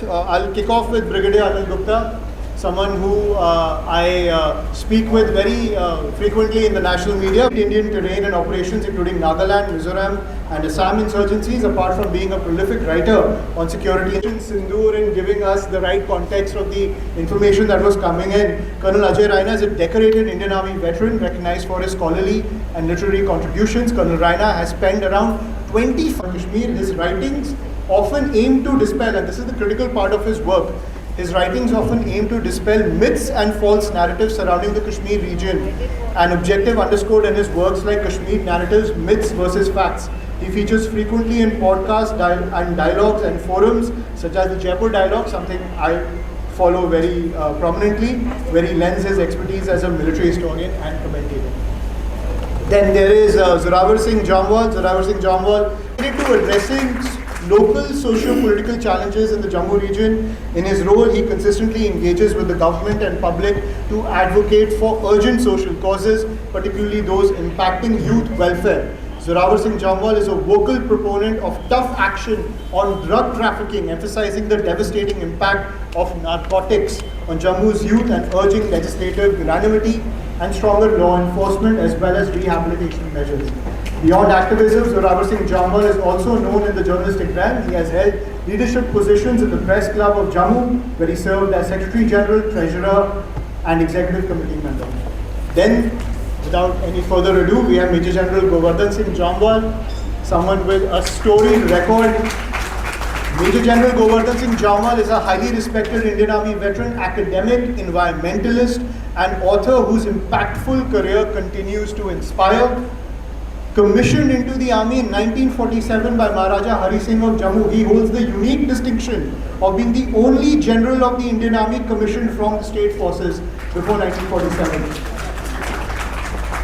I'll kick off with Brigadier Anil Gupta, someone who I speak with very frequently in the national media. Indian terrain and operations including Nagaland, Mizoram and Assam insurgencies, apart from being a prolific writer on security. Sindoor in giving us the right context of the information that was coming in. Colonel Ajay Raina is a decorated Indian Army veteran recognized for his scholarly and literary contributions. Colonel Raina has penned around 20 for Kashmir. His writings often aim to dispel, and this is the critical part of his work, his writings often aim to dispel myths and false narratives surrounding the Kashmir region, an objective underscored in his works like Kashmir Narratives, Myths versus Facts. He features frequently in podcasts and dialogues and forums such as the Jaipur Dialogue, something I follow very prominently, where he lends his expertise as a military historian and commentator. Then there is Zorawar Singh Jamwal. Zorawar Singh Jamwal related to addressing local socio-political challenges in the Jammu region. In his role, he consistently engages with the government and public to advocate for urgent social causes, particularly those impacting youth welfare. Zorawar Singh Jamwal is a vocal proponent of tough action on drug trafficking, emphasizing the devastating impact of narcotics on Jammu's youth and urging legislative unanimity and stronger law enforcement as well as rehabilitation measures. Beyond activism, Zorawar Singh Jamwal is also known in the journalistic realm. He has held leadership positions in the Press Club of Jammu, where he served as Secretary General, Treasurer and Executive Committee member. Then, without any further ado, we have Major General Govardhan Singh Jamwal, someone with a storied record. Major General Govardhan Singh Jamwal is a highly respected Indian Army veteran, academic, environmentalist and author whose impactful career continues to inspire. Commissioned into the army in 1947 by Maharaja Hari Singh of Jammu, he holds the unique distinction of being the only general of the Indian Army commissioned from the state forces before 1947.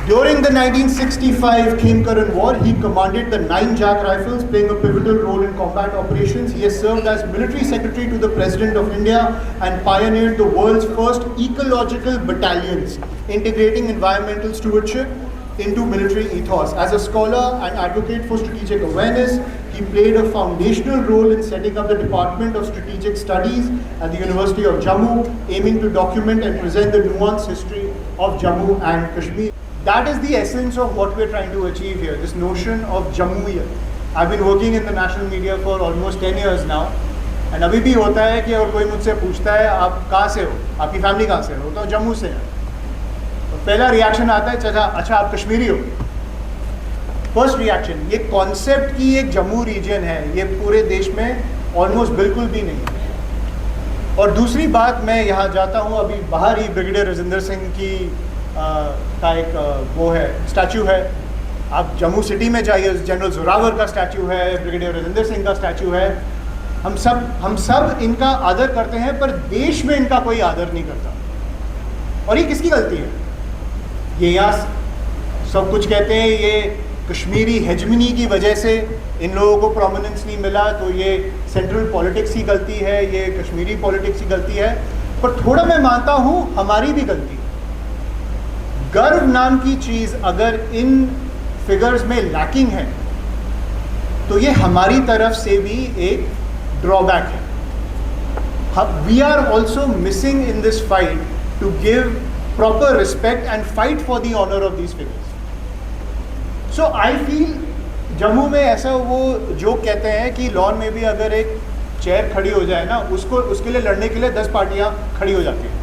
During the 1965 Khem-Karan War, he commanded the 9 Jack Rifles, playing a pivotal role in combat operations. He has served as military secretary to the President of India and pioneered the world's first ecological battalions, integrating environmental stewardship into military ethos. As a scholar and advocate for strategic awareness, he played a foundational role in setting up the Department of Strategic Studies at the University of Jammu, aiming to document and present the nuanced history of Jammu and Kashmir. That is the essence of what we're trying to achieve here, this notion of Jammuiyat. I've been working in the national media for almost 10 years now, and अभी भी होता है कि अगर कोई मुझसे पूछता है आप कहाँ से हो, आपकी फैमिली कहाँ से हो, तो जम्मू से है। पहला रिएक्शन आता है चाचा अच्छा आप कश्मीरी हो। फर्स्ट रिएक्शन, ये कॉन्सेप्ट की एक जम्मू रीजन है ये पूरे देश में ऑलमोस्ट बिल्कुल भी नहीं है। और दूसरी बात, मैं यहाँ जाता हूँ अभी बाहर ही ब्रिगेडियर राजेंद्र सिंह की का एक वो है स्टैचू है, आप जम्मू सिटी में जाइए जनरल जोरावर का स्टैचू है, ब्रिगेडियर राजेंद्र सिंह का स्टैचू है। हम सब इनका आदर करते हैं पर देश में इनका कोई आदर नहीं करता। और ये किसकी गलती है? ये यहाँ सब कुछ कहते हैं ये कश्मीरी हेजमनी की वजह से इन लोगों को प्रोमिनेंस नहीं मिला, तो ये सेंट्रल पॉलिटिक्स की गलती है, ये कश्मीरी पॉलिटिक्स की गलती है। पर थोड़ा मैं मानता हूँ हमारी भी गलती है। गर्व नाम की चीज़ अगर इन फिगर्स में लैकिंग है तो ये हमारी तरफ से भी एक ड्रॉबैक है। We are also missing in this fight to give proper respect and fight for the honor of these figures. So I feel Jammu में ऐसा वो जो कहते हैं कि लॉन में भी अगर एक चेयर खड़ी हो जाए ना, उसके लिए लड़ने के लिए 10 पार्टियां खड़ी हो जाती हैं।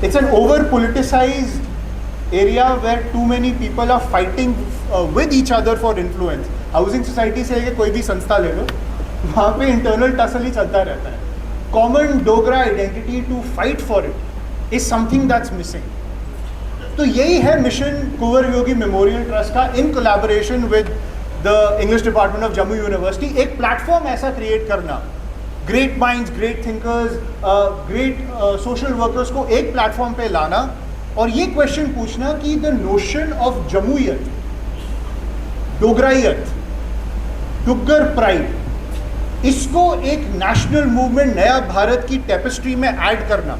It's an over politicized area where too many people are fighting with each other for influence. Housing society से लेके कोई भी संस्था ले लो, वहाँ पे इंटरनल टसल ही चलता रहता है। Common Dogra identity to fight for it is something that's missing. तो यही है मिशन कुंवर योगी मेमोरियल ट्रस्ट का in collaboration with the English department of Jammu university, एक प्लेटफॉर्म ऐसा क्रिएट करना, great minds, great thinkers, great social workers को एक प्लेटफॉर्म पे लाना और ये क्वेश्चन पूछना कि द नोशन ऑफ जम्मूयत, डोगराइयत, डुग्गर प्राइड, इसको एक नेशनल मूवमेंट नया भारत की टेपेस्ट्री में ऐड करना,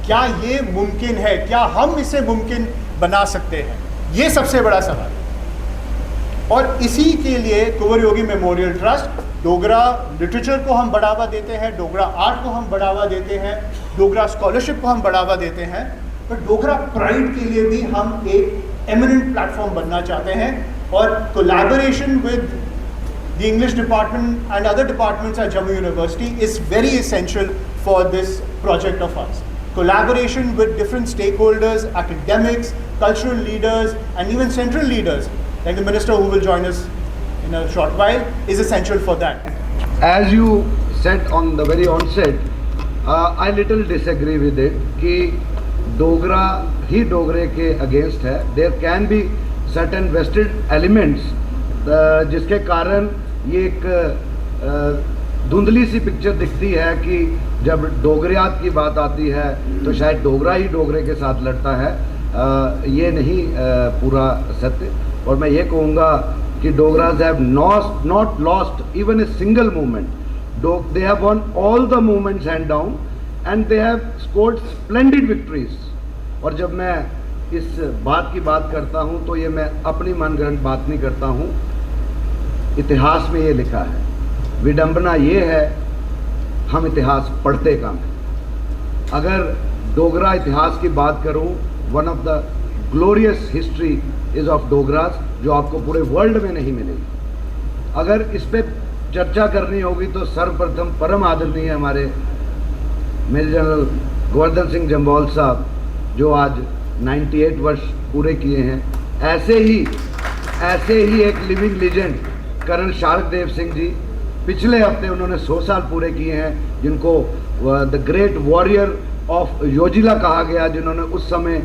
क्या ये मुमकिन है? क्या हम इसे मुमकिन बना सकते हैं? ये सबसे बड़ा सवाल है। और इसी के लिए कुंवर Yogi memorial trust Dogra literature को हम बढ़ावा देते हैं, डोगरा आर्ट को हम बढ़ावा देते हैं, डोगरा स्कॉलरशिप को हम बढ़ावा देते हैं, पर डोगरा प्राइड के लिए भी हम एक एमिनेंट प्लेटफॉर्म बनना चाहते हैं। और collaboration with the English department and other departments at Jammu university is very essential for this project of us. Collaboration with different stakeholders, academics, cultural leaders, and even central leaders, like the minister who will join us in a short while, is essential for that. As you said on the very onset, I little disagree with it कि डोगरा ही डोगरे के against है. There can be certain vested elements जिसके कारण ये एक धुंधली सी picture दिखती है कि जब डोगरियात की बात आती है तो शायद डोगरा ही डोगरे के साथ लड़ता है. ये नहीं पूरा सत्य. और मैं ये कहूँगा कि Dogras have not lost even a single movement. They have won all the movements hand down and they have scored splendid victories. और जब मैं इस बात की बात करता हूँ तो ये मैं अपनी मनगढ़ंत बात नहीं करता हूँ. इतिहास में ये लिखा है. विडंबना ये है हम इतिहास पढ़ते कम हैं. अगर डोगरा इतिहास की बात करूं, one of the glorious history is of Dogras, जो आपको पूरे वर्ल्ड में नहीं मिलेगी. अगर इस पे चर्चा करनी होगी तो सर्वप्रथम परम आदरणीय हमारे मेजर जनरल गोवर्धन सिंह जम्वाल साहब, जो आज 98 वर्ष पूरे किए हैं. ऐसे ही एक living legend colonel शारक Dev Singh ji, पिछले हफ्ते उन्होंने 100 साल पूरे किए हैं, जिनको द ग्रेट वॉरियर ऑफ योजिला कहा गया, जिन्होंने उस समय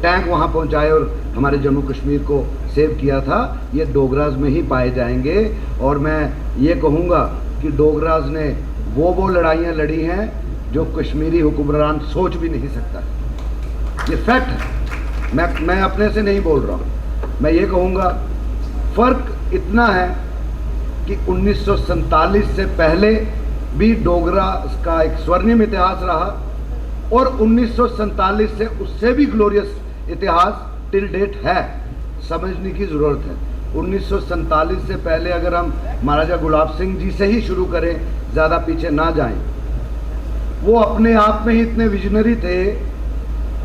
टैंक वहाँ पहुँचाए और हमारे जम्मू कश्मीर को सेव किया था. ये डोगराज में ही पाए जाएंगे. और मैं ये कहूँगा कि डोगराज ने वो लड़ाइयाँ लड़ी हैं जो कश्मीरी हुक्मरान सोच भी नहीं सकता. ये फैक्ट है. मैं अपने से नहीं बोल रहा हूँ. मैं ये कहूँगा फ़र्क इतना है कि 1947 से पहले भी डोगरा का एक स्वर्णिम इतिहास रहा और 1947 से उससे भी ग्लोरियस इतिहास टिल डेट है. समझने की ज़रूरत है. 1947 से पहले अगर हम महाराजा गुलाब सिंह जी से ही शुरू करें, ज़्यादा पीछे ना जाएं, वो अपने आप में ही इतने विजनरी थे.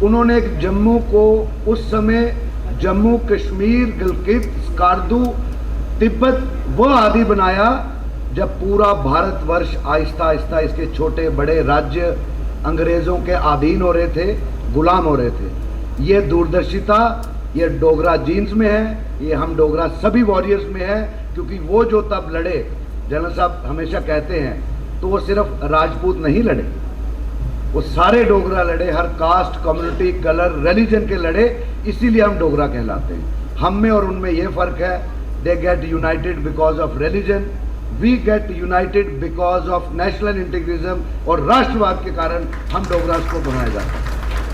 उन्होंने एक जम्मू को उस समय जम्मू कश्मीर, गिलगित, स्कार्दू, तिब्बत वह आदि बनाया जब पूरा भारतवर्ष आहिस्ता आहिस्ता इसके छोटे बड़े राज्य अंग्रेज़ों के अधीन हो रहे थे, गुलाम हो रहे थे. ये दूरदर्शिता ये डोगरा जीन्स में है. ये हम डोगरा सभी वॉरियर्स में है. क्योंकि वो जो तब लड़े, जनरल साहब हमेशा कहते हैं, तो वो सिर्फ राजपूत नहीं लड़े, वो सारे डोगरा लड़े. हर कास्ट, कम्युनिटी, कलर, रिलीजन के लड़े. इसीलिए हम डोगरा कहलाते हैं. हम में और उनमें ये फ़र्क है. They get united because of religion. We get united because of national integrism. और राष्ट्रवाद के कारण हम डोगरास को बनाया जाता है.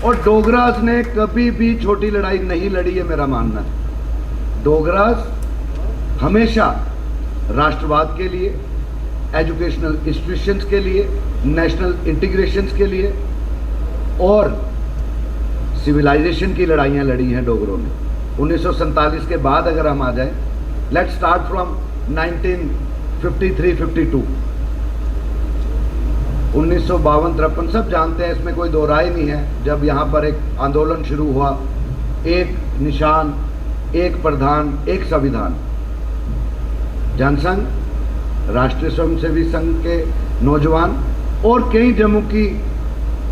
और डोगरास ने कभी भी छोटी लड़ाई नहीं लड़ी, है मेरा मानना है. डोगरास हमेशा राष्ट्रवाद के लिए, एजुकेशनल इंस्टीट्यूशंस के लिए, नेशनल इंटीग्रेशंस के लिए और सिविलाइजेशन की लड़ाइयाँ लड़ी हैं डोगरों ने. 1947 के बाद अगर हम आ जाएं, लेट्स स्टार्ट फ्रॉम 1953-52. 1952-53 सब जानते हैं, इसमें कोई दो राय नहीं है. जब यहाँ पर एक आंदोलन शुरू हुआ, एक निशान, एक प्रधान, एक संविधान, जनसंघ, राष्ट्रीय स्वयंसेवी संघ के नौजवान और कई जम्मू की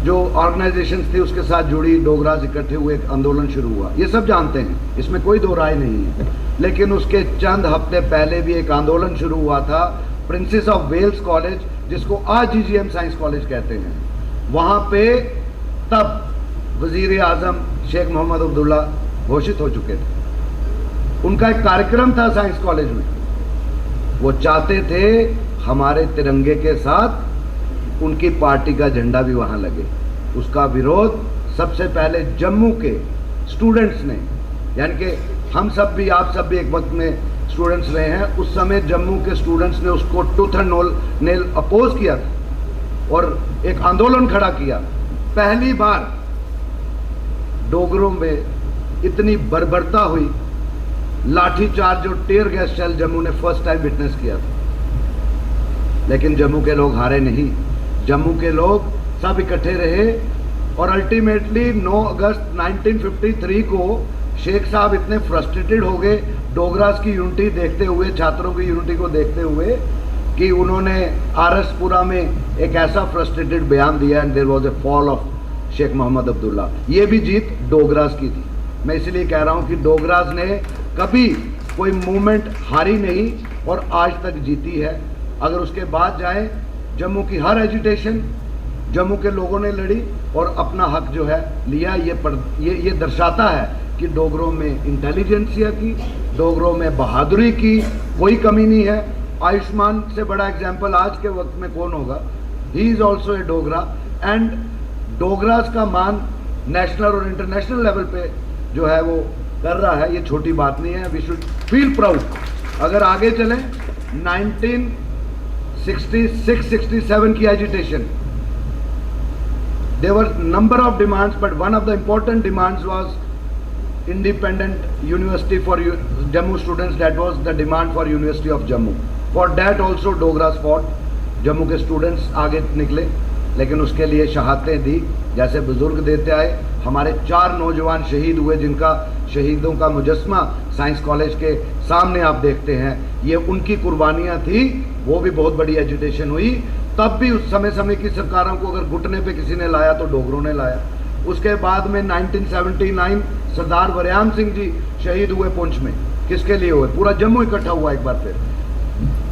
जो ऑर्गेनाइजेशंस थी उसके साथ जुड़ी डोगराज इकट्ठे हुए एक आंदोलन शुरू हुआ. ये सब जानते हैं, इसमें कोई दो राय नहीं है. लेकिन उसके चंद हफ्ते पहले भी एक आंदोलन शुरू हुआ था प्रिंसेस ऑफ वेल्स कॉलेज, जिसको आज GGM साइंस कॉलेज कहते हैं. वहाँ पे तब वज़ीर आज़म शेख मोहम्मद अब्दुल्ला घोषित हो चुके थे. उनका एक कार्यक्रम था साइंस कॉलेज में. वो चाहते थे हमारे तिरंगे के साथ उनकी पार्टी का झंडा भी वहाँ लगे. उसका विरोध सबसे पहले जम्मू के स्टूडेंट्स ने, यानी कि हम सब भी, आप सब भी एक वक्त में स्टूडेंट्स रहे हैं. उस समय जम्मू के स्टूडेंट्स ने उसको टूथ एंड नेल अपोज किया था और एक आंदोलन खड़ा किया. पहली बार डोगरों में इतनी बर्बरता हुई, लाठीचार्ज और टेयर गैस शेल जम्मू ने फर्स्ट टाइम विटनेस किया था. लेकिन जम्मू के लोग हारे नहीं। जम्मू के लोग सब इकट्ठे रहे और अल्टीमेटली 9 अगस्त 1953 को शेख साहब इतने फ्रस्ट्रेटेड हो गए डोगरास की यूनिटी देखते हुए, छात्रों की यूनिटी को देखते हुए, कि उन्होंने आरएसपुरा में एक ऐसा फ्रस्ट्रेटेड बयान दिया and there was a fall of Sheikh Mohammad Abdullah. ये भी जीत डोगरास की थी। मैं इसलिए कह रहा हूँ कि डोगरास ने कभी कोई मूवमेंट हारी नहीं और आज तक जीती है। अगर उसके बाद जाए, जम्मू की हर एजिटेशन जम्मू के लोगों ने लड़ी और अपना हक जो है लिया। ये दर्शाता है कि डोगरों में इंटेलिजेंसिया की, डोगरों में बहादुरी की कोई कमी नहीं है। आयुष्मान से बड़ा एग्जाम्पल आज के वक्त में कौन होगा? He is also a Dogra and Dogras का मान नेशनल और इंटरनेशनल लेवल पे जो है वो कर रहा है। ये छोटी बात नहीं है। We should feel proud. अगर आगे चलें, 1966-67 की agitation, there were number of demands, but one of the important demands was independent university for Jammu students. That was the demand for University of Jammu. For that also Dogras fought. Jammu के students आगे निकले, लेकिन उसके लिए शहादतें दी, जैसे बुजुर्ग देते आए। हमारे 4 नौजवान शहीद हुए, जिनका शहीदों का मुजस्मा साइंस कॉलेज के सामने आप देखते हैं। ये उनकी कुर्बानियाँ थी। वो भी बहुत बड़ी एजुटेशन हुई। तब भी उस समय की सरकारों को अगर घुटने पे किसी ने लाया तो डोगरों ने लाया। उसके बाद में 1979 सरदार वरयाम सिंह जी शहीद हुए पुंछ में। किसके लिए हुए? पूरा जम्मू इकट्ठा हुआ एक बार फिर।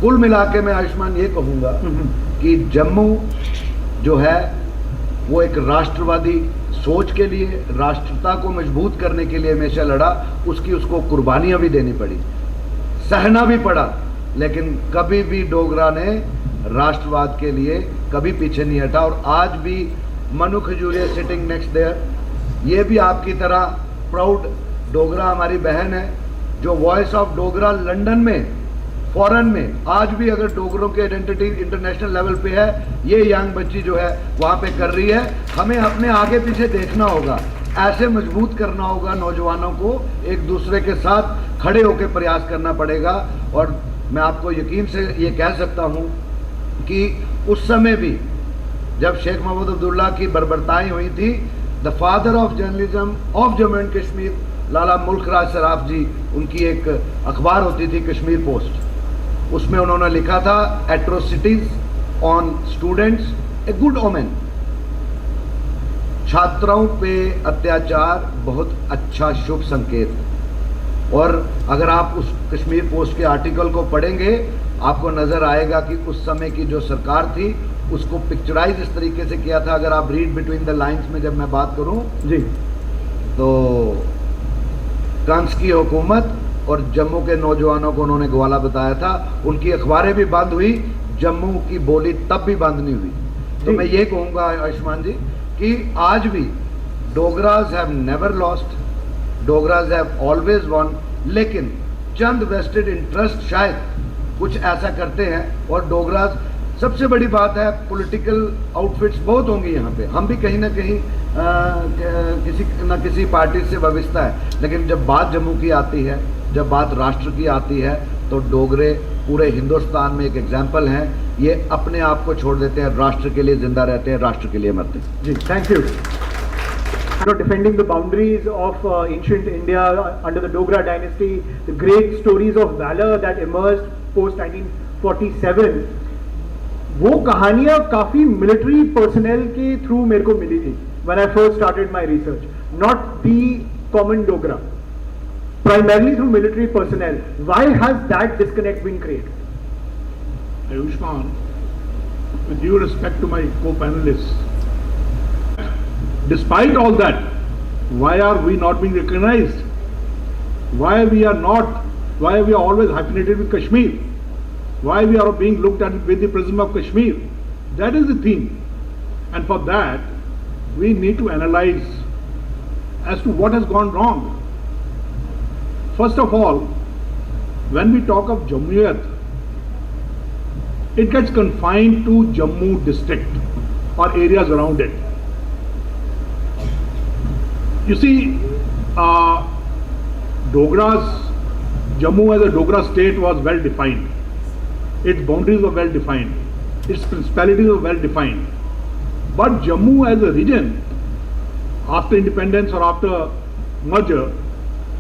कुल मिला के मैं आयुष्मान ये कहूँगा कि जम्मू जो है वो एक राष्ट्रवादी सोच के लिए, राष्ट्रता को मजबूत करने के लिए हमेशा लड़ा। उसको कुर्बानियाँ भी देनी पड़ी, सहना भी पड़ा, लेकिन कभी भी डोगरा ने राष्ट्रवाद के लिए कभी पीछे नहीं हटा। और आज भी Manu Khajuria sitting next there, ये भी आपकी तरह प्राउड डोगरा हमारी बहन है, जो वॉइस ऑफ डोगरा लंदन में, फॉरेन में, आज भी अगर डोगरों की आइडेंटिटी इंटरनेशनल लेवल पे है, ये यंग बच्ची जो है वहाँ पे कर रही है। हमें अपने आगे पीछे देखना होगा, ऐसे मजबूत करना होगा नौजवानों को, एक दूसरे के साथ खड़े होकर प्रयास करना पड़ेगा। और मैं आपको यकीन से ये कह सकता हूँ कि उस समय भी जब शेख मोहम्मद अब्दुल्ला की बर्बरताएँ हुई थी, the father of journalism of Jammu and Kashmir Lala Mulk Raj Saraf जी, उनकी एक अखबार होती थी कश्मीर पोस्ट, उसमें उन्होंने लिखा था atrocities on students a good omen. छात्रों पे अत्याचार बहुत अच्छा शुभ संकेत। और अगर आप उस कश्मीर पोस्ट के आर्टिकल को पढ़ेंगे, आपको नज़र आएगा कि उस समय की जो सरकार थी उसको पिक्चराइज इस तरीके से किया था। अगर आप रीड बिटवीन द लाइंस में जब मैं बात करूं जी, तो कंस की हुकूमत और जम्मू के नौजवानों को उन्होंने ग्वाला बताया था। उनकी अखबारें भी बंद हुई, जम्मू की बोली तब भी बंद नहीं हुई। तो मैं ये कहूँगा आयुष्मान जी कि आज भी Dogras have never lost, Dogras have always won, लेकिन चंद वेस्टेड इंटरेस्ट शायद कुछ ऐसा करते हैं। और डोगराज, सबसे बड़ी बात है, पॉलिटिकल आउटफिट्स बहुत होंगी यहाँ पे, हम भी कहीं ना कहीं किसी न किसी पार्टी से वाबस्ता है, लेकिन जब बात जम्मू की आती है, जब बात राष्ट्र की आती है, तो डोगरे पूरे हिंदुस्तान में एक एग्जाम्पल हैं। ये अपने आप को छोड़ देते हैं, राष्ट्र के लिए जिंदा रहते हैं, राष्ट्र के लिए मरते हैं। जी, thank you. Defending the boundaries of ancient India under the Dogra dynasty, the great stories of valor that emerged post 1947, वो कहानियाँ काफ़ी मिलिट्री पर्सनल के थ्रू मेरे को मिली थी when I first started my research, not the common Dogra, primarily through military personnel. Why has that disconnect been created? Ayushman, with due respect to my co-panelists, despite all that, why are we not being recognized? Why we are always hyphenated with Kashmir? Why we are being looked at with the prism of Kashmir? That is the thing. And for that, we need to analyze as to what has gone wrong. First of all, when we talk of Jammuiyat, it gets confined to Jammu district or areas around it. You see, Jammu as a Dogra state was well defined. Its boundaries were well defined. its principalities were well defined. But Jammu as a region, after independence or after merger,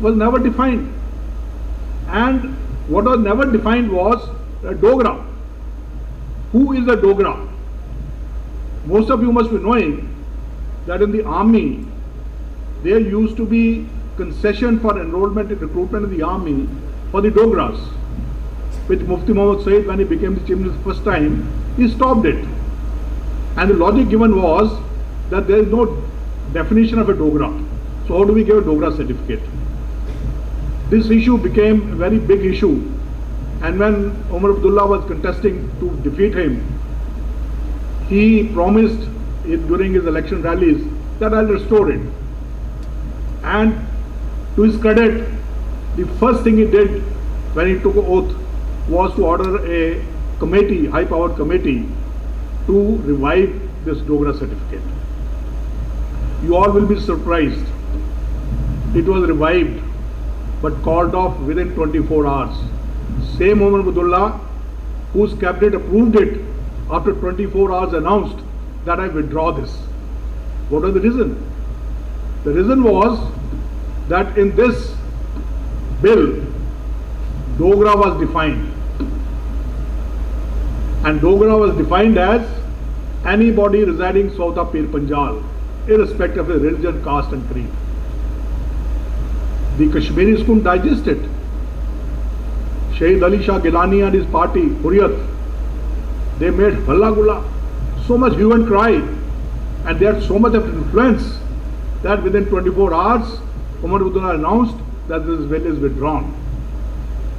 was never defined. And what was never defined was Dogra. Who is a Dogra? Most of you must be knowing that in the army, there used to be concession for enrollment and recruitment in the army for the Dogras, which Mufti Muhammad Said, when he became the chief minister the first time, he stopped it. And the logic given was that there is no definition of a Dogra. So how do we give a Dogra certificate? This issue became a very big issue. And when Omar Abdullah was contesting to defeat him, he promised during his election rallies that I'll restore it. And to his credit, the first thing he did when he took oath was to order a committee, high-powered committee, to revive this Dogra certificate. You all will be surprised. It was revived, but called off within 24 hours. Same Omar Abdullah, whose cabinet approved it, after 24 hours announced that I withdraw this. What was the reason? The reason was that in this bill, Dogra was defined. And Dogra was defined as anybody residing south of Pir Panjal, irrespective of religion, caste and creed. The Kashmiris couldn't digest it. Shahid Ali Shah Gilani and his party, Hurriyat, they made halla gulla, so much hue and cry, and they had so much of influence that within 24 hours, Omar Abdullah announced that this bill is withdrawn.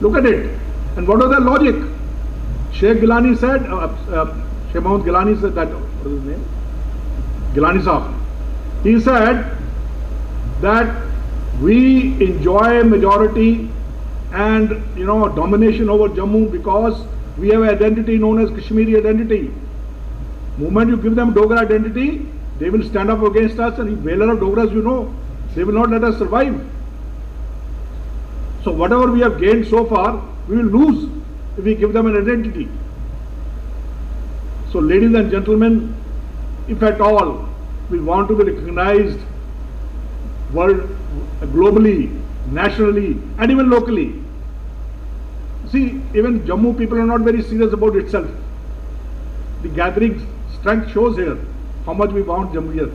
Look at it. And what was their logic? Sheikh Gilani said, Sheikh Mohammed Gilani said that, what is his name? Gilani Sahab. He said that we enjoy majority and domination over Jammu because we have an identity known as Kashmiri identity. Moment you give them Dogra identity, they will stand up against us, and whaler of Dogras they will not let us survive. So whatever we have gained so far, we will lose if we give them an identity. So ladies and gentlemen, if at all we want to be recognized globally, nationally, and even locally, see, even Jammu people are not very serious about itself. The gathering strength shows here how much we want Jammuiyat.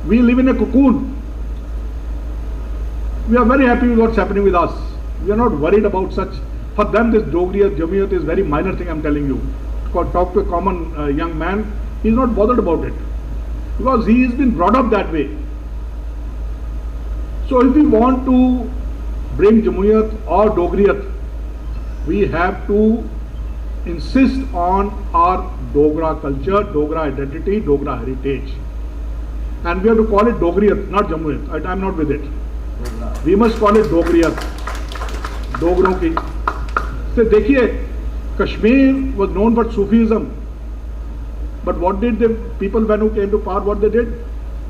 We live in a cocoon. We are very happy with what's happening with us. We are not worried about such. For them, this Dogriyat, Jammuiyat is very minor thing, I'm telling you. Talk to a common young man, he's not bothered about it. Because he has been brought up that way. So if we want to bring Jammuiyat or Dogriyat, we have to insist on our Dogra culture, Dogra identity, Dogra heritage. And we have to call it Dogriyat, not Jammuiyat. I'm not with it. We must call it Dogriyat. Dogron ki. So देखिए, Kashmir was known for Sufism. But what did the people when who came to power, what they did?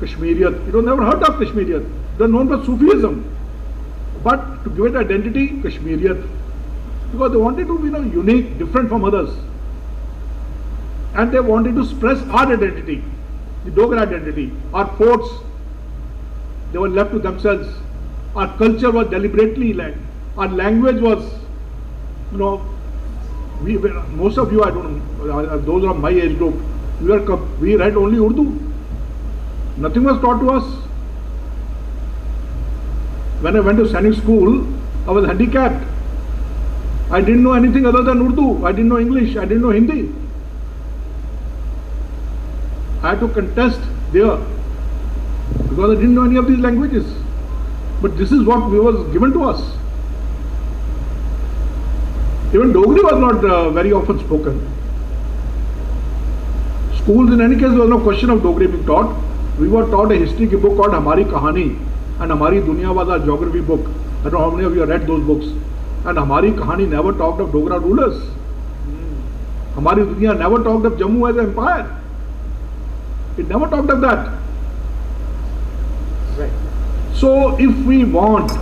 Kashmiriyat. It was never heard of Kashmiriyat. They are known for Sufism. But to give it identity, Kashmiriyat. Because they wanted to be unique, different from others. And they wanted to express our identity, the Dogra identity. Our forts, they were left to themselves. Our culture was deliberately led. Our language was, most of you, I don't know, those are my age group, we read only Urdu. Nothing was taught to us. When I went to Sainik school, I was handicapped. I didn't know anything other than Urdu. I didn't know English. I didn't know Hindi. I had to contest there because I didn't know any of these languages. But this is what was given to us. Even Dogri was not very often spoken. Schools, in any case, there was no question of Dogri being taught. We were taught a history book called Hamari Kahani, and Hamari Dunya was our geography book. I don't know how many of you have read those books. And Hamari Kahani never talked of Dogra rulers. Hamari Dunya never talked of Jammu as an empire. It never talked of that. Right. So if we want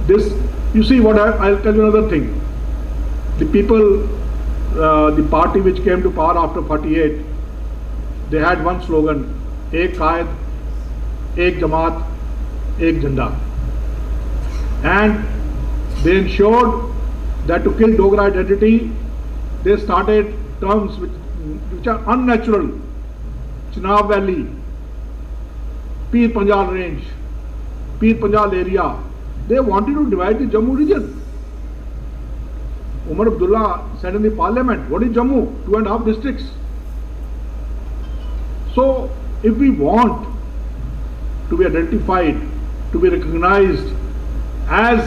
this, you see what I'll tell you another thing. The people the party which came to power after 48, they had one slogan, Ek Qaid, Ek Jamaat, Ek Janda. And they ensured that to kill Dogra identity, they started terms which are unnatural. Chenab Valley, Pir Panjal Range, Pir Panjal area. They wanted to divide the Jammu region. Umar Abdullah said in the parliament, what is Jammu? 2.5 districts. So, if we want to be identified, to be recognized as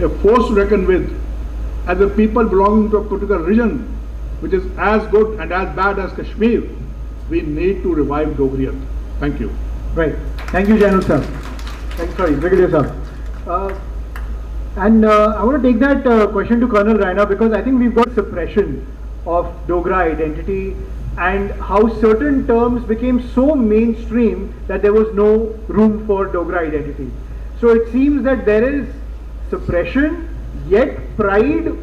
a force to reckon with, as a people belonging to a particular region, which is as good and as bad as Kashmir, we need to revive Dogriyat. Thank you. Right. Thank you, Janul sir. Sorry, Brigadier sir. I want to take that question to Colonel Raina, because I think we've got suppression of Dogra identity and how certain terms became so mainstream that there was no room for Dogra identity. So it seems that there is suppression, yet pride,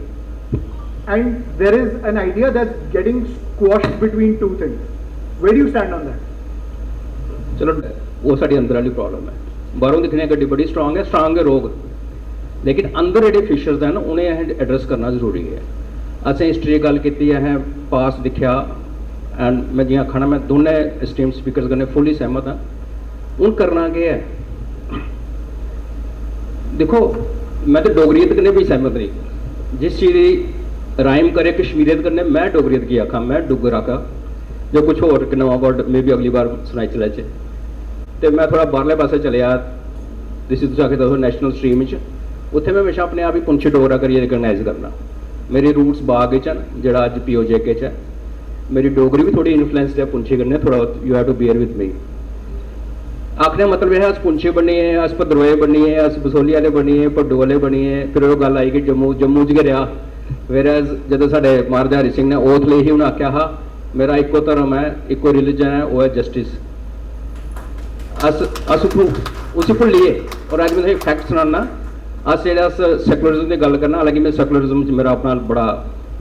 and there is an idea that's getting squashed between two things. Where do you stand on that? चलो वो साड़ी अंदर वाली problem है, बाहरों दिखने गड्डी बड़ी strong है रोग, लेकिन अंदर जेडे फिशर्स हैं ना उन्हें एड्रेस करना जरूरी है। असें हिस्ट्री गल की है, पास दिखा, एंड मैं जियां आखना मैं दोनों एस्टीम स्पीकर्स कन्नै फुली सहमत हाँ। हूँ करना क्या है, देखो मैं तो डोगरीत कन्नै भी सहमत नहीं, जिस चीज़ की राइम करे कश्मीरियत कन्नै मैं डोगरीत की आखा, मैं डुगर आखा, जो कुछ होर नवा वर्ड मे भी अगली बार सुनाई चलाचे। तो मैं थोड़ा बाहरले पासे चलिया, जिस तुम आके दसो नैशनल स्ट्रीम उत्थे मैं हमेशा अपने आप ही पुंछी डोगरा करिए रिकगनाइज करना। मेरी रूट्स बाग च जेड़ा अज POJK च, मेरी डोगरी भी थोड़ी इन्फ्लुएंस है पुंछी कन्नै, थोड़ा you have to bear with me. आखने मतलब यह अस पुंछी बनिए, अस भद्रोए बनिए, अस बसोली वाले बनिए, भड्डू वाले बनिए। फिर वो गल आई कि जम्मू च गै रहा, फिर जो साढ़े महाराजा हरि सिंह ने ओथ ली ही उन्हें आख्या हा मेरा इको धर्म है, इको रिलीजन है, वो है जस्टिस। अस उसी भुलिए। और अज मैं फैक्ट सुनाना, अस जो सैकुलरिज्म की गल करना, हालांकि मैं सैकुलरिज्म मेरा अपना बड़ा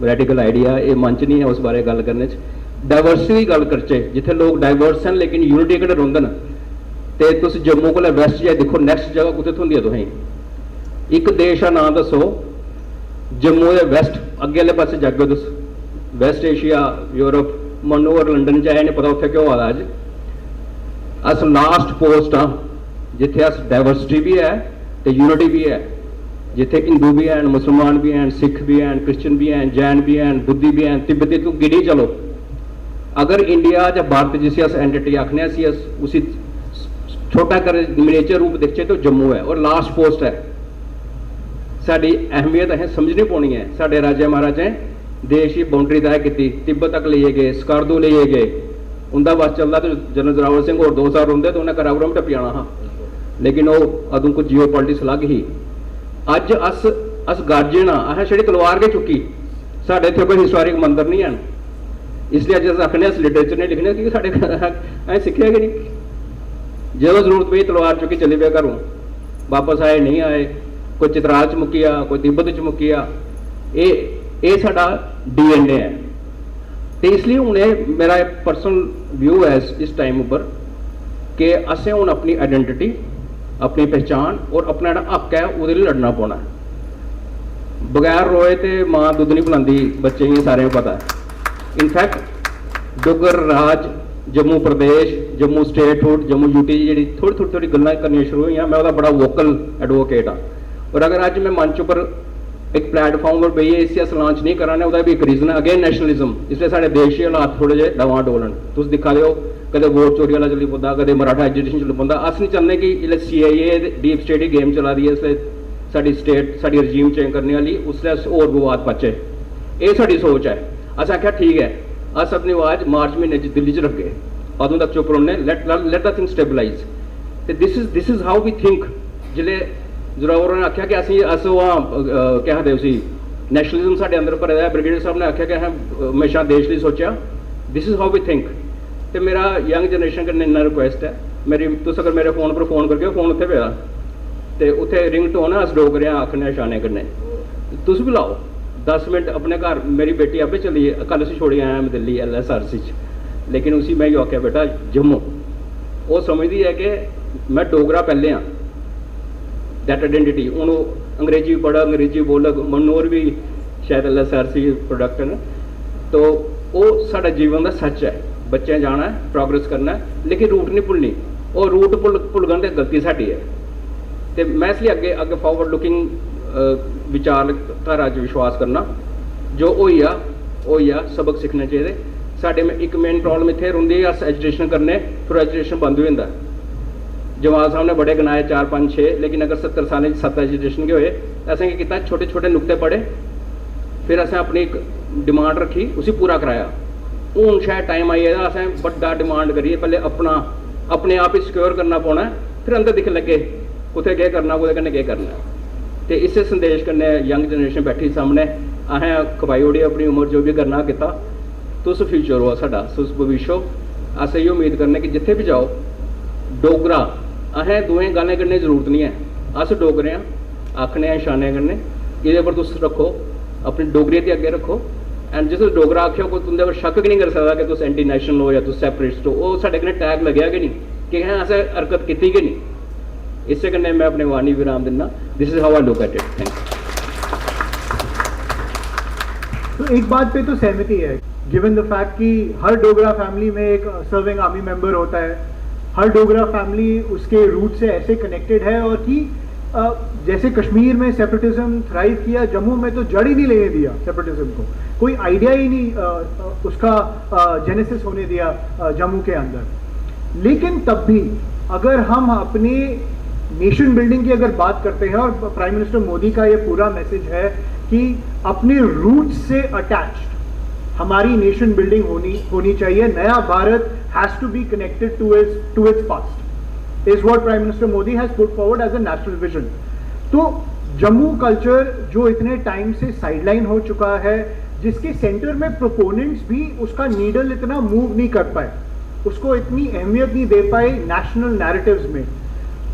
रेडिकल आइडिया, ये मंच नहीं है उस बारे गल करने। डाइवर्सिटी की गल करचे, जिथे लोग डाइवर्स हैं लेकिन यूनिटी कड़े रोंदन, तो तुम जम्मू को वैस्ट जाए देखो, नैक्सट जगह कुत्थे थोंदी है तुसें एक देश का नाम दसो, जम्मू के वैस्ट अगे वाले पासे जागो तुस, वैस्ट एशिया, यूरोप, मनो और लंडन जाए नहीं पता उत्थे क्यों आ अज। अस लास्ट पोस्ट हाँ जिथे अस डाइवर्सिटी भी है तो यूनिटी भी है, जिथे हिंदू भी हैं, मुसलमान भी हैं, सिख भी हैं, क्रिश्चन भी हैं, जैन भी हैं, बुद्धि भी हैं, तिब्बती तू गिनी चलो। अगर इंडिया या भारत जिसे अस एंटिटी आखने उसी छोटा कर मिनिएचर रूप देखचे तो जम्मू है और लास्ट पोस्ट है। साड़ी अहमियत असें समझनी पौनी है। साढ़े राजे महाराजें देश की बाउंड्री तय की, तिब्बत तक ले गए, स्कार्दू ले गए, उनका बस चलता तो जनरल जोरावर सिंह और 2 साल रोंदे तो उन्हें करावरम टप्पी जाना हाँ, लेकिन वो अदों कुछ जियो पॉलिटिक्स अलग ही। अज अस गाजे ना, असें छड़ी तलवार के चुकी, साढ़े इत्थे कोई हिस्टोरिक मंदिर नहीं है, इसलिए अज अस आखने अस लिटरेचर नहीं लिखने क्योंकि साढ़े असें सिक्खिया कि नहीं। जो जरूरत पई तलवार चुकी चली पे घरों, वापस आए नहीं आए, कोई चित्राल च मुक्किया, कोई तिब्बत च मुक्किया, ये साडा DNA है। तो इसलिए हूँ मेरा पर्सनल व्यू है इस टाइम उपर कि असें हूँ अपनी आइडेंटिटी, अपनी पहचान और अपना जो हक है वो लड़ना पौना है। बगैर रोए तो माँ दुद्ध नहीं पिलांदी, बच्चे ही सारे पता है। इनफैक्ट डुगर राज, जम्मू प्रदेश, जम्मू स्टेटहुड, जम्मू यूटी जी थोड़ी गल्लां करनी शुरू हुई, मैं वह बड़ा वोकल एडवोकेट हाँ। और अगर अज मैं मंच पर एक प्लेटफॉर्म पर बेइए इसी अस लॉन्च नहीं कराने, उसका भी एक रीजन है, अगेन नैशनलिज्म। इसलिए साढ़े देश के हालात थोड़े जे डवाडोलन, तुम दिखा दो कदे वोट चोरी वाला चली पौंदा, कदे मराठा एजुकेशन चली पौंदा। अस नहीं चाहते कि इसलिए CIA डीप स्टेट की गेम चला रही है, इसलिए साड़ी स्टेट साड़ी रजीम चेंज करने वाली, उसलिए अस होर विवाद पाचे, ये साड़ी सोच है। अस आख्या ठीक है, अस अपनी आवाज़ मार्च महीने दिल्ली च रखगे, अदों तक चुप रौह्ने, लेट द थिंग स्टेबलाइज। तो this is how we think. जिले जोरावर ने आख्या कि अस वहाँ क्या आखदे उसी नैशनलिज्म साढ़े अंदर भरे दा। ब्रिगेडियर साहब ने आख्या कि असें हमेशा देश लिए सोचा, this is how we think. तो मेरा यंग जनरेशन कन्नै इन्ना रिक्वेस्ट है, मेरी तुस अगर मेरे फोन पर फोन करके, फोन उत्थे पेदा तो उत्थे रिंग टोन है, अस डोगरे आखने शाने कन्नै, तुस भी लाओ, 10 मिनट अपने घर मेरी बेटी आपे चली कल से छोड़ी आया मैं दिल्ली LSRC लेकिन उसी मैं यो आख्या बेटा जम्मू वो समझती है कि मैं डोगरा पहले हाँ दैट आइडेंटिटी हूँ अंग्रेजी पढ़ा अंग्रेजी बोल मनोर भी शायद LSRC प्रोडक्ट है तो वो साडा जीवन का सच है बच्चे जाना है प्रोग्रेस करना है लेकिन रूट नहीं भुलनी और रूट भुलगन तो गलती साड़ी है तो मैं इसलिए अगे अगे फॉरवर्ड लुकिंग विचारधारा विश्वास करना जो होई आ सबक सीखने चाहिए साडे में एक मेन प्रॉब्लम इत्थे होंदी है अस एजुकेशन करने फिर एजुकेशन बंद हो जाता जवाल साहब ने बड़े गिनाए 4 5 6 लेकिन अगर 70 साल 7 एजुकेशन के होए असें की कीता छोटे छोटे नुकते पढ़े फिर असें अपनी एक डिमांड रखी उसी पूरा कराया हूँ शायद टाइम आई है असें बड़ा डिमांड करिए पहले अपने आप ही सिक्योर करना पौना फिर अंदर दिखन लगे कुत्थे केह् करना कुत्थे कन्नै केह् करना तो इस संदेश कन्नै यंग जनरेशन बैठी सामने असें खपाई ओड़ी अपनी उम्र जो भी करना कीता तुस फ्यूचर हो साडा तुस भविष्य हो अस इयो उम्मीद करने कि जिथे भी जाओ डोगरा असें दुएं गाने करने की जरूरत नहीं है अस डोगरे हाँ आखने हैं शाने कन्नै एह्दे पर तुस रखो अपनी डोगरी के अगे रखो एंड जिस डोगरा आखियो कोई तुंदे पर शक भी नहीं कर सकता कि तुस एंटी नेशनल हो या तुस सैपरेटिस्ट हो वो साडे कन्नै टैग लग्या कि नहीं कि असें हरकत कीती कि नहीं इससे कन्नै मैं अपने वाणी विराम दिना this is how I look at it thank you तो एक बात पे तो सहमति है गिवन द फैक्ट कि हर डोगरा फैमिली में एक सर्विंग आर्मी मेंबर होता है हर डोगरा फैमिली उसके रूट से ऐसे कनेक्टेड है और कि जैसे कश्मीर में सेपरेटिज्म थ्राइव किया जम्मू में तो जड़ ही नहीं लेने दिया सेपरेटिज्म को कोई आइडिया ही नहीं उसका जेनेसिस होने दिया जम्मू के अंदर लेकिन तब भी अगर हम अपने नेशन बिल्डिंग की अगर बात करते हैं और प्राइम मिनिस्टर मोदी का ये पूरा मैसेज है कि अपने रूट से अटैच्ड हमारी नेशन बिल्डिंग होनी चाहिए नया Bharat has to be connected to its past is what Prime Minister Modi has put forward as a national vision. तो जम्मू कल्चर जो इतने टाइम से साइडलाइन हो चुका है जिसके सेंटर में प्रोपोनेंट्स भी उसका नीडल इतना मूव नहीं कर पाए उसको इतनी अहमियत नहीं दे पाए नेशनल नैरेटिव्स में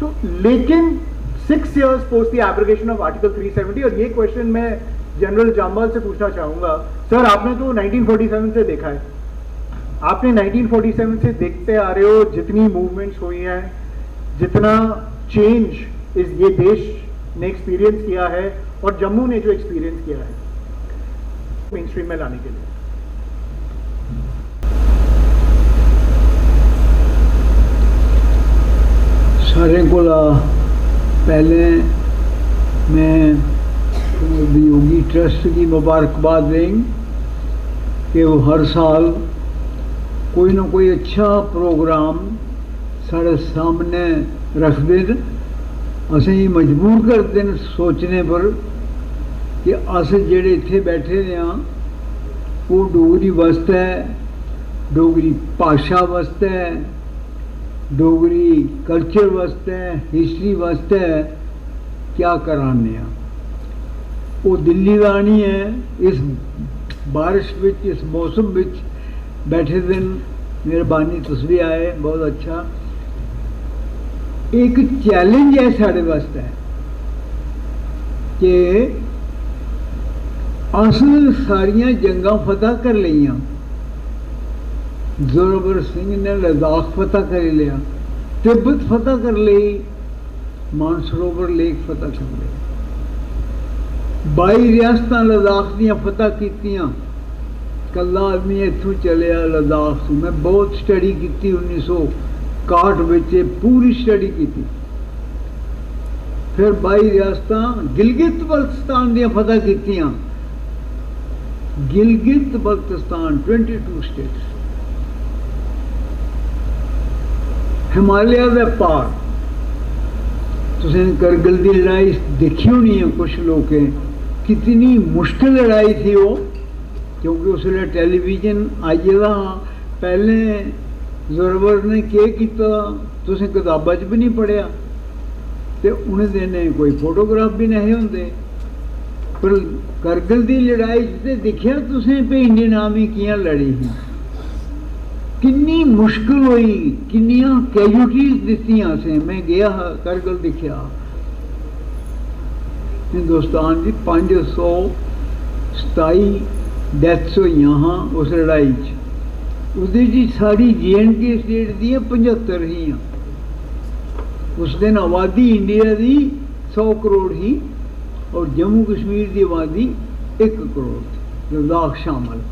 तो लेकिन 6 years post the abrogation of article 370 और ये क्वेश्चन मैं जनरल जामवाल से पूछना चाहूंगा सर आपने तो 1947 से देखा है आपने 1947 से देखते आ रहे हो जितनी मूवमेंट्स हुई हैं जितना चेंज इस ये देश ने एक्सपीरियंस किया है और जम्मू ने जो एक्सपीरियंस किया है मेन स्ट्रीम में लाने के लिए सारे को पहले मैं योगी ट्रस्ट की मुबारकबाद दें कि वो हर साल कोई ना कोई अच्छा प्रोग्राम साढ़े सामने रख देन असें मजबूर कर देन सोचने पर कि अस जेड़े इत्थे बैठे हैं वो डोगरी वास्ते डोगरी भाषा वास्ते डोगरी कल्चर वास्ते हिस्ट्री वास्ते क्या कराने वो दिल्ली दा नहीं है इस बारिश विच इस मौसम विच बैठे दिन मेहरबानी तुस भी आए बहुत अच्छा एक चैलेंज है साढ़े वास्ते कि अस सारियां जंगां फतह कर लियां जोरावर सिंह ने लद्दाख फतह कर लिया तिब्बत फतह कर ली मानसरोवर लेक फतह कर लिया 22 रियासतां लद्दाख दियां फतह कीतियां कल्ला आदमी इत्थों चलिया लद्दाख तो मैं बहुत स्टडी की 1961 ਵਿੱਚ पूरी स्टडी की फिर 22 रियासतां गिलगित बल्तिस्तान दियां फतह कीतियां गिलगित बल्तिस्तान 22 स्टेट्स हिमालय के पार तुसें करगिल की लड़ाई देखी होनी है कुछ लोग कितनी मुश्किल लड़ाई थी वो क्योंकि उसले टेलीविजन आई दा पहले जोरवर ने केह् कीता तुसें किताबां च भी नहीं पढ़िया तो उन्हें दिन कोई फोटोग्राफ भी नहीं होंगे पर करगिल की लड़ाई से दिखिया तुसें भी इंडियन आर्मी कियां लड़ी ही किन्नी मुश्किल हुई किन्नियां कैजुअलिटीज दित्तियां से मैं गया करगिल दिखिया हिंदुस्तान की 500 27 ਡੈਥਸ ਹੋਈਆਂ ਹਾਂ उस लड़ाई ਉਹਦੇ ਜੀ सारी JNK स्टेट ਦੀਆਂ 75 ही उस दिन आबादी इंडिया की 100 करोड़ ही और जम्मू कश्मीर की आबादी 1 करोड़ लद्दाख शामिल।